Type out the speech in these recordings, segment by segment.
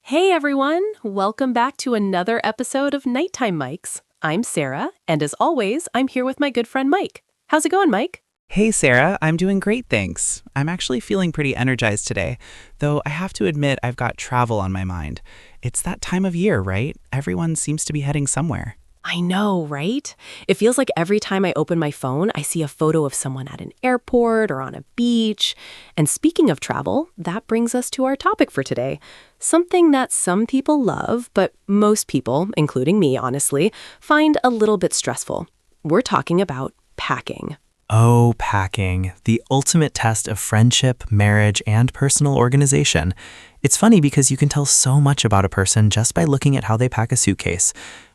Hey everyone! Welcome back to another episode of Nighttime Mics. I'm Sarah, and as always, I'm here with my good friend Mike. How's it going, Mike? Hey Sarah, I'm doing great, thanks. I'm actually feeling pretty energized today, though I have to admit I've got travel on my mind. It's that time of year, right? Everyone seems to be heading somewhere. I know, right? It feels like every time I open my phone, I see a photo of someone at an airport or on a beach. And speaking of travel, that brings us to our topic for today. Something that some people love, but most people, including me, honestly, find a little bit stressful. We're talking about packing. Oh, packing, the ultimate test of friendship, marriage, and personal organization. It's funny because you can tell so much about a person just by looking at how they pack a suitcase.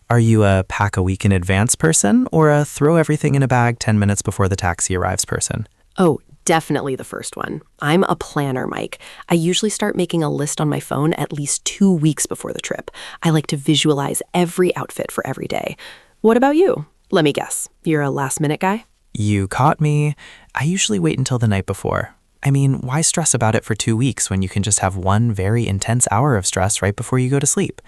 Are you a pack a week in advance person or a throw everything in a bag 10 minutes before the taxi arrives person? Oh, definitely the first one. I'm a planner, Mike. I usually start making a list on my phone at least 2 weeks before the trip. I like to visualize every outfit for every day. What about you? Let me guess. You're a last-minute guy? You caught me. I usually wait until the night before. I mean, why stress about it for 2 weeks when you can just have one very intense hour of stress right before you go to sleep?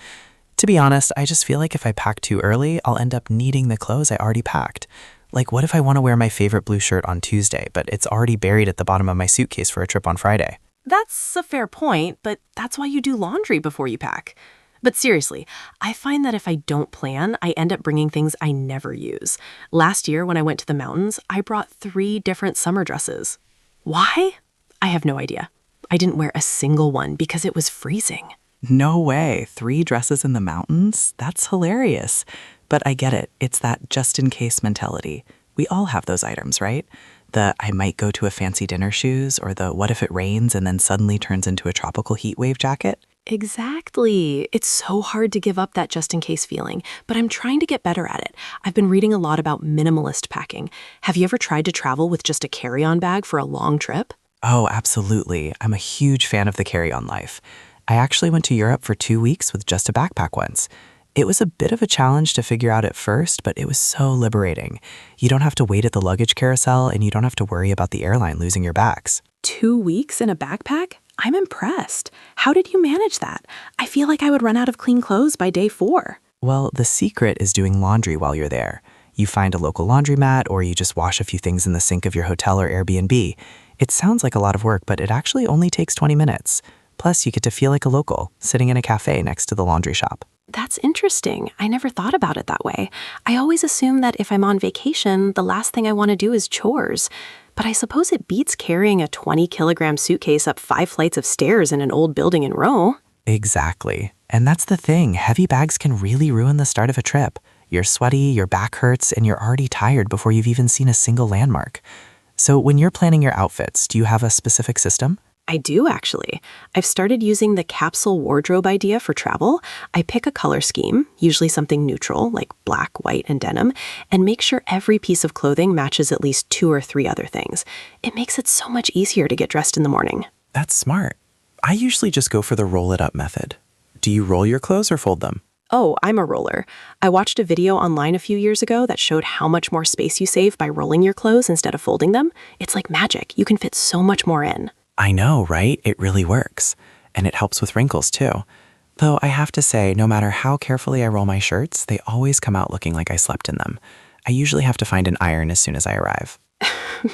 To be honest, I just feel like if I pack too early, I'll end up needing the clothes I already packed. Like, what if I want to wear my favorite blue shirt on Tuesday, but it's already buried at the bottom of my suitcase for a trip on Friday? That's a fair point, but that's why you do laundry before you pack. But seriously, I find that if I don't plan, I end up bringing things I never use. Last year, when I went to the mountains, I brought 3 different summer dresses. Why? I have no idea. I didn't wear a single one because it was freezing. No way. 3 dresses in the mountains? That's hilarious. But I get it. It's that just-in-case mentality. We all have those items, right? The I might go to a fancy dinner shoes or the what if it rains and then suddenly turns into a tropical heat wave jacket. Exactly. It's so hard to give up that just-in-case feeling, but I'm trying to get better at it. I've been reading a lot about minimalist packing. Have you ever tried to travel with just a carry-on bag for a long trip? Oh, absolutely. I'm a huge fan of the carry-on life. I actually went to Europe for 2 weeks with just a backpack once. It was a bit of a challenge to figure out at first, but it was so liberating. You don't have to wait at the luggage carousel, and you don't have to worry about the airline losing your bags. 2 weeks in a backpack? I'm impressed. How did you manage that? I feel like I would run out of clean clothes by day 4. Well, the secret is doing laundry while you're there. You find a local laundromat, or you just wash a few things in the sink of your hotel or Airbnb. It sounds like a lot of work, but it actually only takes 20 minutes. Plus, you get to feel like a local, sitting in a cafe next to the laundry shop. That's interesting. I never thought about it that way. I always assume that if I'm on vacation, the last thing I want to do is chores. But I suppose it beats carrying a 20-kilogram suitcase up 5 flights of stairs in an old building in Rome. Exactly. And that's the thing. Heavy bags can really ruin the start of a trip. You're sweaty, your back hurts, and you're already tired before you've even seen a single landmark. So when you're planning your outfits, do you have a specific system? I do, actually. I've started using the capsule wardrobe idea for travel. I pick a color scheme, usually something neutral, like black, white, and denim, and make sure every piece of clothing matches at least 2 or 3 other things. It makes it so much easier to get dressed in the morning. That's smart. I usually just go for the roll-it-up method. Do you roll your clothes or fold them? Oh, I'm a roller. I watched a video online a few years ago that showed how much more space you save by rolling your clothes instead of folding them. It's like magic. You can fit so much more in. I know, right? It really works. And it helps with wrinkles, too. Though I have to say, no matter how carefully I roll my shirts, they always come out looking like I slept in them. I usually have to find an iron as soon as I arrive.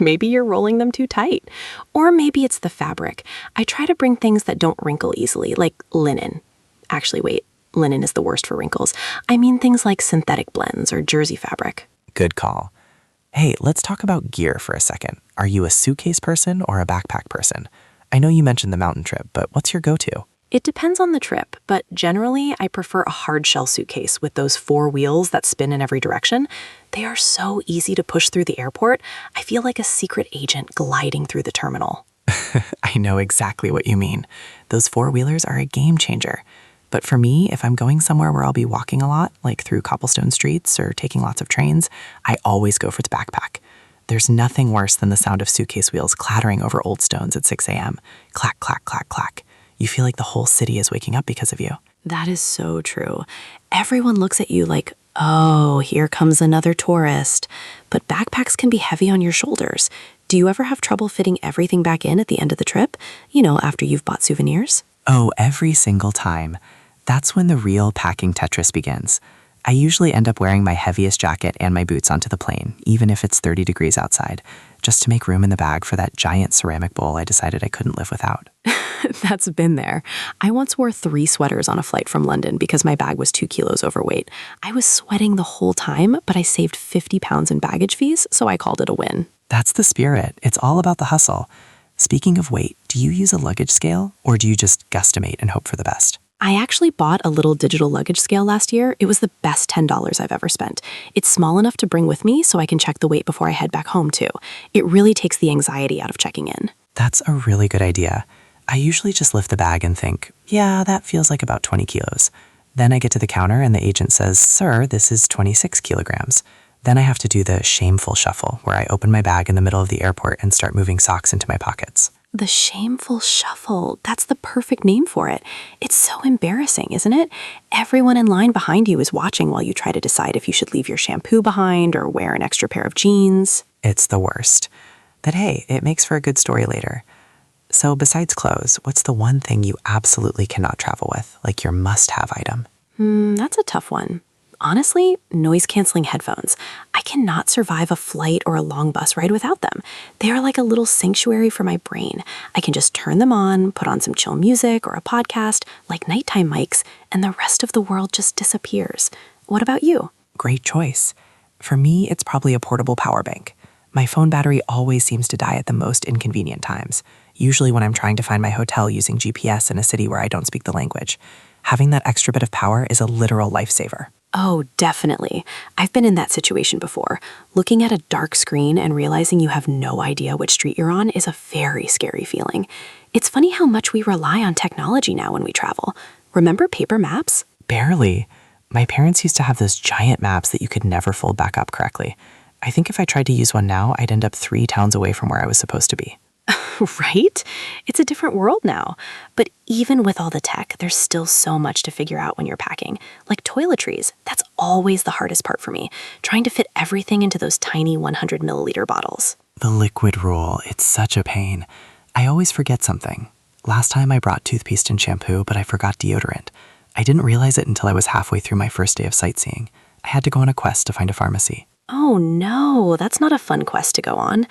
Maybe you're rolling them too tight. Or maybe it's the fabric. I try to bring things that don't wrinkle easily, like linen. Actually, wait. Linen is the worst for wrinkles. I mean things like synthetic blends or jersey fabric. Good call. Hey, let's talk about gear for a second. Are you a suitcase person or a backpack person? I know you mentioned the mountain trip, but what's your go-to? It depends on the trip, but generally I prefer a hard shell suitcase with those 4 wheels that spin in every direction. They are so easy to push through the airport. I feel like a secret agent gliding through the terminal. I know exactly what you mean. Those 4-wheelers are a game changer. But for me, if I'm going somewhere where I'll be walking a lot, like through cobblestone streets or taking lots of trains, I always go for the backpack. There's nothing worse than the sound of suitcase wheels clattering over old stones at 6 a.m. Clack, clack, clack, clack. You feel like the whole city is waking up because of you. That is so true. Everyone looks at you like, oh, here comes another tourist. But backpacks can be heavy on your shoulders. Do you ever have trouble fitting everything back in at the end of the trip? After you've bought souvenirs? Oh, every single time. That's when the real packing Tetris begins. I usually end up wearing my heaviest jacket and my boots onto the plane, even if it's 30 degrees outside, just to make room in the bag for that giant ceramic bowl I decided I couldn't live without. That's been there. I once wore 3 sweaters on a flight from London because my bag was 2 kilos overweight. I was sweating the whole time, but I saved 50 pounds in baggage fees, so I called it a win. That's the spirit. It's all about the hustle. Speaking of weight, do you use a luggage scale or do you just guesstimate and hope for the best? I actually bought a little digital luggage scale last year. It was the best $10 I've ever spent. It's small enough to bring with me so I can check the weight before I head back home too. It really takes the anxiety out of checking in. That's a really good idea. I usually just lift the bag and think, yeah, that feels like about 20 kilos. Then I get to the counter and the agent says, sir, this is 26 kilograms. Then I have to do the shameful shuffle where I open my bag in the middle of the airport and start moving socks into my pockets. The shameful shuffle. That's the perfect name for it. It's so embarrassing, isn't it? Everyone in line behind you is watching while you try to decide if you should leave your shampoo behind or wear an extra pair of jeans. It's the worst. But hey, it makes for a good story later. So besides clothes, what's the one thing you absolutely cannot travel with, like your must-have item? That's a tough one. Honestly, noise-canceling headphones. I cannot survive a flight or a long bus ride without them. They are like a little sanctuary for my brain. I can just turn them on, put on some chill music or a podcast, like nighttime mics, and the rest of the world just disappears. What about you? Great choice. For me, it's probably a portable power bank. My phone battery always seems to die at the most inconvenient times, usually when I'm trying to find my hotel using GPS in a city where I don't speak the language. Having that extra bit of power is a literal lifesaver. Oh, definitely. I've been in that situation before. Looking at a dark screen and realizing you have no idea which street you're on is a very scary feeling. It's funny how much we rely on technology now when we travel. Remember paper maps? Barely. My parents used to have those giant maps that you could never fold back up correctly. I think if I tried to use one now, I'd end up 3 towns away from where I was supposed to be. Right? It's a different world now. But even with all the tech, there's still so much to figure out when you're packing. Like toiletries. That's always the hardest part for me, trying to fit everything into those tiny 100 milliliter bottles. The liquid rule, it's such a pain. I always forget something. Last time I brought toothpaste and shampoo, but I forgot deodorant. I didn't realize it until I was halfway through my first day of sightseeing. I had to go on a quest to find a pharmacy. Oh no, that's not a fun quest to go on.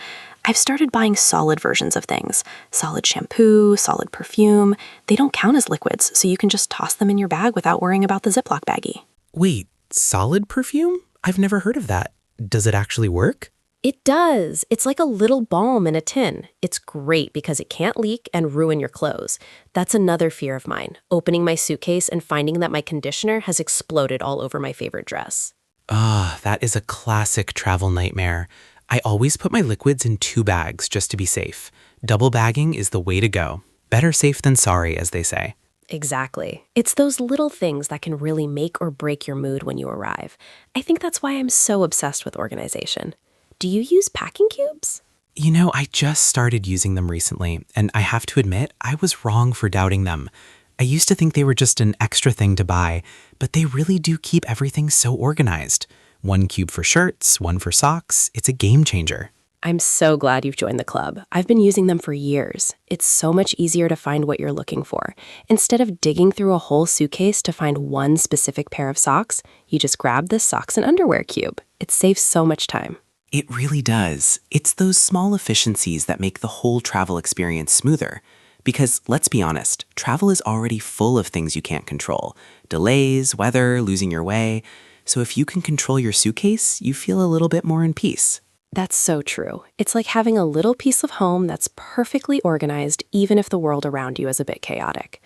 I've started buying solid versions of things. Solid shampoo, solid perfume. They don't count as liquids, so you can just toss them in your bag without worrying about the Ziploc baggie. Wait, solid perfume? I've never heard of that. Does it actually work? It does. It's like a little balm in a tin. It's great because it can't leak and ruin your clothes. That's another fear of mine, opening my suitcase and finding that my conditioner has exploded all over my favorite dress. That is a classic travel nightmare. I always put my liquids in 2 bags just to be safe. Double bagging is the way to go. Better safe than sorry, as they say. Exactly. It's those little things that can really make or break your mood when you arrive. I think that's why I'm so obsessed with organization. Do you use packing cubes? You know, I just started using them recently, and I have to admit, I was wrong for doubting them. I used to think they were just an extra thing to buy, but they really do keep everything so organized. 1 cube for shirts, 1 for socks. It's a game changer. I'm so glad you've joined the club. I've been using them for years. It's so much easier to find what you're looking for. Instead of digging through a whole suitcase to find one specific pair of socks, you just grab the socks and underwear cube. It saves so much time. It really does. It's those small efficiencies that make the whole travel experience smoother. Because, let's be honest, travel is already full of things you can't control. Delays, weather, losing your way. So if you can control your suitcase, you feel a little bit more in peace. That's so true. It's like having a little piece of home that's perfectly organized, even if the world around you is a bit chaotic.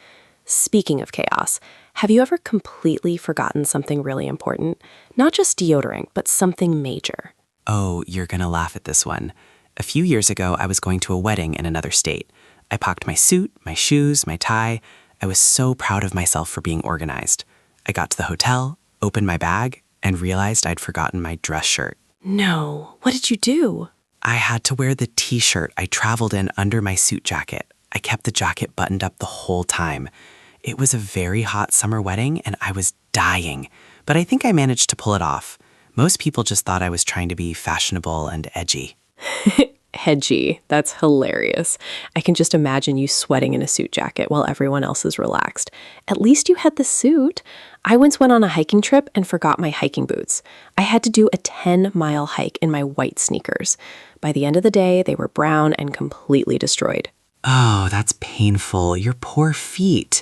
Speaking of chaos, have you ever completely forgotten something really important? Not just deodorant, but something major. Oh, you're gonna laugh at this one. A few years ago, I was going to a wedding in another state. I packed my suit, my shoes, my tie. I was so proud of myself for being organized. I got to the hotel, opened my bag, and realized I'd forgotten my dress shirt. No, what did you do? I had to wear the t-shirt I traveled in under my suit jacket. I kept the jacket buttoned up the whole time. It was a very hot summer wedding, and I was dying. But I think I managed to pull it off. Most people just thought I was trying to be fashionable and edgy. Hedgy. That's hilarious. I can just imagine you sweating in a suit jacket while everyone else is relaxed. At least you had the suit. I once went on a hiking trip and forgot my hiking boots. I had to do a 10-mile hike in my white sneakers. By the end of the day, they were brown and completely destroyed. Oh, that's painful. Your poor feet.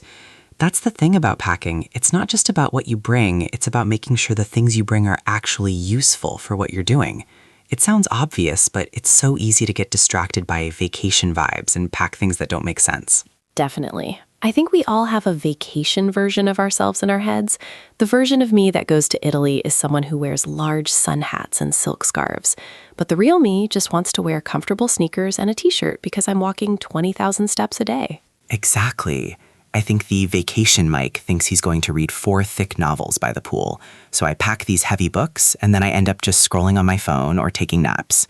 That's the thing about packing. It's not just about what you bring, it's about making sure the things you bring are actually useful for what you're doing. It sounds obvious, but it's so easy to get distracted by vacation vibes and pack things that don't make sense. Definitely. I think we all have a vacation version of ourselves in our heads. The version of me that goes to Italy is someone who wears large sun hats and silk scarves. But the real me just wants to wear comfortable sneakers and a t-shirt because I'm walking 20,000 steps a day. Exactly. I think the vacation Mike thinks he's going to read 4 thick novels by the pool. So I pack these heavy books, and then I end up just scrolling on my phone or taking naps.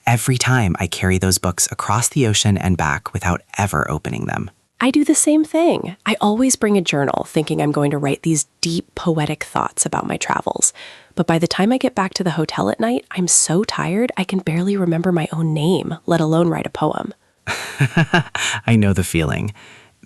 Every time I carry those books across the ocean and back without ever opening them. I do the same thing. I always bring a journal thinking I'm going to write these deep, poetic thoughts about my travels. But by the time I get back to the hotel at night, I'm so tired I can barely remember my own name, let alone write a poem. I know the feeling.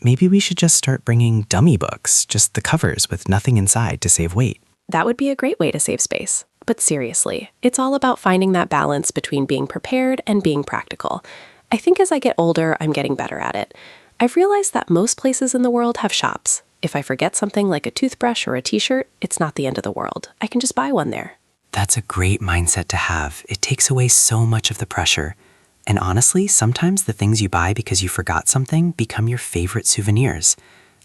Maybe we should just start bringing dummy books, just the covers with nothing inside to save weight. That would be a great way to save space. But seriously, it's all about finding that balance between being prepared and being practical. I think as I get older, I'm getting better at it. I've realized that most places in the world have shops. If I forget something like a toothbrush or a t-shirt, it's not the end of the world. I can just buy one there. That's a great mindset to have. It takes away so much of the pressure. And honestly, sometimes the things you buy because you forgot something become your favorite souvenirs.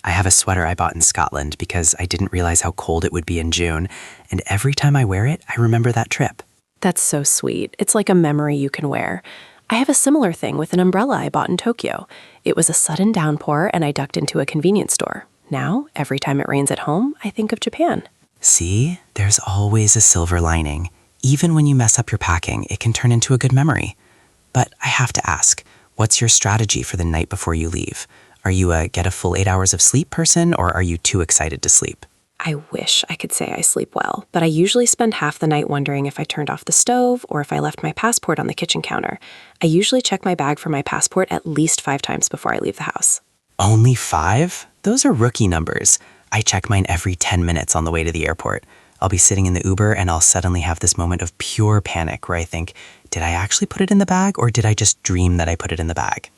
I have a sweater I bought in Scotland because I didn't realize how cold it would be in June, and every time I wear it, I remember that trip. That's so sweet. It's like a memory you can wear. I have a similar thing with an umbrella I bought in Tokyo. It was a sudden downpour and I ducked into a convenience store. Now, every time it rains at home, I think of Japan. See, there's always a silver lining. Even when you mess up your packing, it can turn into a good memory. But I have to ask, what's your strategy for the night before you leave? Are you a get a full 8 hours of sleep person, or are you too excited to sleep? I wish I could say I sleep well, but I usually spend half the night wondering if I turned off the stove or if I left my passport on the kitchen counter. I usually check my bag for my passport at least 5 times before I leave the house. Only 5? Those are rookie numbers. I check mine every 10 minutes on the way to the airport. I'll be sitting in the Uber and I'll suddenly have this moment of pure panic where I think, did I actually put it in the bag or did I just dream that I put it in the bag?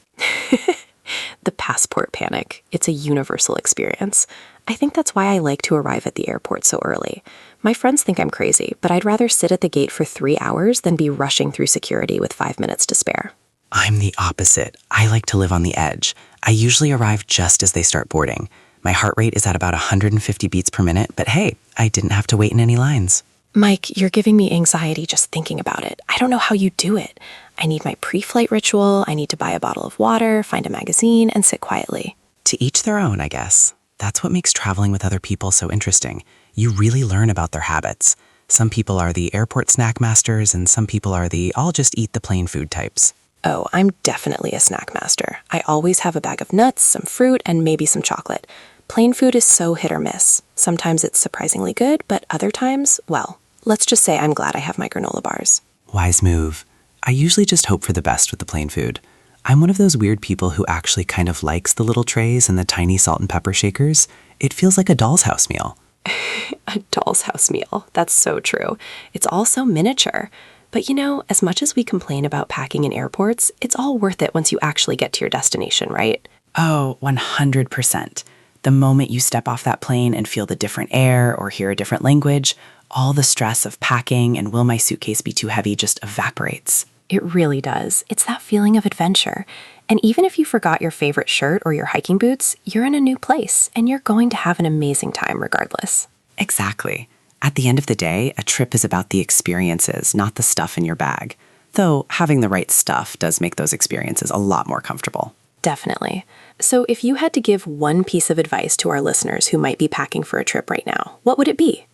The passport panic. It's a universal experience. I think that's why I like to arrive at the airport so early. My friends think I'm crazy, but I'd rather sit at the gate for 3 hours than be rushing through security with 5 minutes to spare. I'm the opposite. I like to live on the edge. I usually arrive just as they start boarding. My heart rate is at about 150 beats per minute, but hey, I didn't have to wait in any lines. Mike, you're giving me anxiety just thinking about it. I don't know how you do it. I need my pre-flight ritual, I need to buy a bottle of water, find a magazine, and sit quietly. To each their own, I guess. That's what makes traveling with other people so interesting. You really learn about their habits. Some people are the airport snack masters, and some people are the I'll just eat the plain food types. Oh, I'm definitely a snack master. I always have a bag of nuts, some fruit, and maybe some chocolate. Plain food is so hit or miss. Sometimes it's surprisingly good, but other times, well, let's just say I'm glad I have my granola bars. Wise move. I usually just hope for the best with the plain food. I'm one of those weird people who actually kind of likes the little trays and the tiny salt and pepper shakers. It feels like a doll's house meal. A doll's house meal. That's so true. It's all so miniature. But you know, as much as we complain about packing in airports, it's all worth it once you actually get to your destination, right? Oh, 100%. The moment you step off that plane and feel the different air or hear a different language, all the stress of packing and will my suitcase be too heavy just evaporates. It really does. It's that feeling of adventure. And even if you forgot your favorite shirt or your hiking boots, you're in a new place and you're going to have an amazing time regardless. Exactly. At the end of the day, a trip is about the experiences, not the stuff in your bag. Though having the right stuff does make those experiences a lot more comfortable. Definitely. So if you had to give one piece of advice to our listeners who might be packing for a trip right now, what would it be?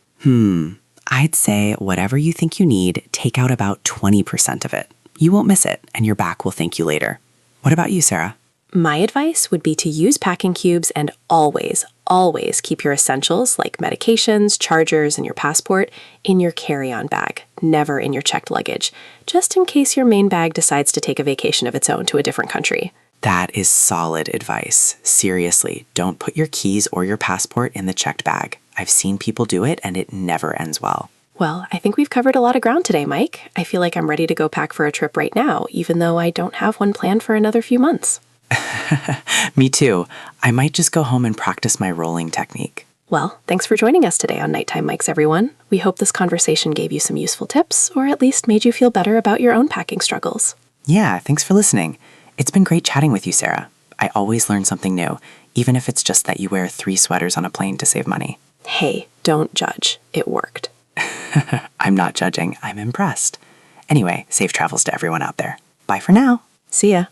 I'd say whatever you think you need, take out about 20% of it. You won't miss it, and your back will thank you later. What about you, Sarah? My advice would be to use packing cubes and always, Always keep your essentials like medications, chargers, and your passport in your carry-on bag, never in your checked luggage, just in case your main bag decides to take a vacation of its own to a different country. That is solid advice. Seriously, don't put your keys or your passport in the checked bag. I've seen people do it and it never ends well. Well, I think we've covered a lot of ground today, Mike. I feel like I'm ready to go pack for a trip right now, even though I don't have one planned for another few months. Me too. I might just go home and practice my rolling technique. Well, thanks for joining us today on Nighttime Mics, everyone. We hope this conversation gave you some useful tips, or at least made you feel better about your own packing struggles. Yeah, thanks for listening. It's been great chatting with you, Sarah. I always learn something new, even if it's just that you wear 3 sweaters on a plane to save money. Hey, don't judge. It worked. I'm not judging. I'm impressed. Anyway, safe travels to everyone out there. Bye for now. See ya.